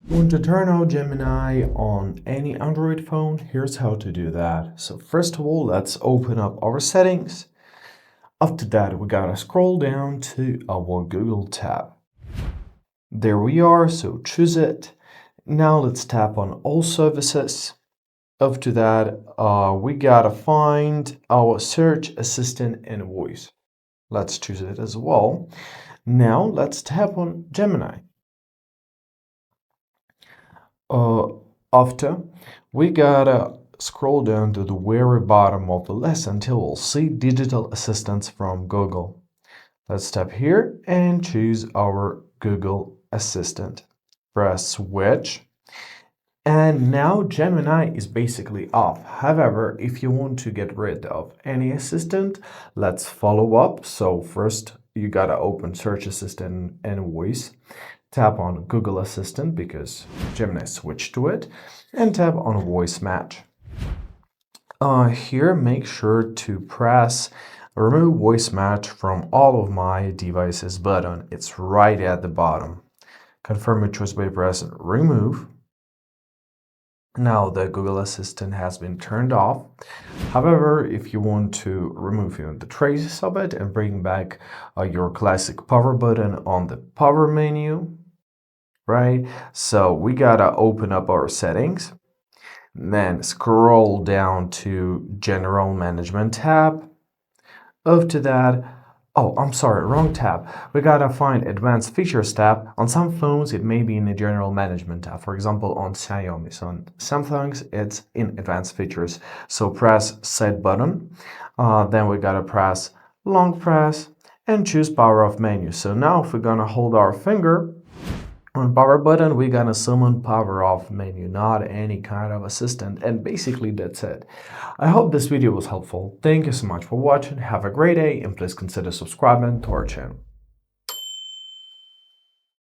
Want to turn on Gemini on any Android phone? Here's how to do that. So first of all, let's open up our settings. After that, we gotta scroll down to our Google tab. There we are, so choose it. Now let's tap on all services. After that, we gotta find our search assistant and voice. Let's choose it as well. Now let's tap on Gemini. Uh, After, we gotta scroll down to the very bottom of the list until we'll see digital assistants from Google. Let's tap here and choose our Google Assistant. Press switch. And now Gemini is basically off. However, if you want to get rid of any assistant, let's follow up. So first you gotta open Search Assistant and Voice. Tap on Google Assistant because Gemini switched to it, and tap on Voice Match. Here, make sure to press Remove Voice Match from all of my devices button. It's right at the bottom. Confirm your choice by pressing Remove. Now the Google Assistant has been turned off. However, if you want to remove the traces of it and bring back your classic power button on the power menu, right? So we gotta open up our settings, then scroll down to General Management tab. After that, oh, I'm sorry, wrong tab. We gotta find Advanced Features tab. On some phones, it may be in the General Management tab. For example, on Xiaomi. So on Samsung's, it's in Advanced Features. So press Set button. Then we gotta press Long press and choose Power Off menu. So now if we're gonna hold our finger on power button, we're gonna summon power off menu, not any kind of assistant, and basically that's it. I hope this video was helpful. Thank you so much for watching. Have a great day, and please consider subscribing to our channel.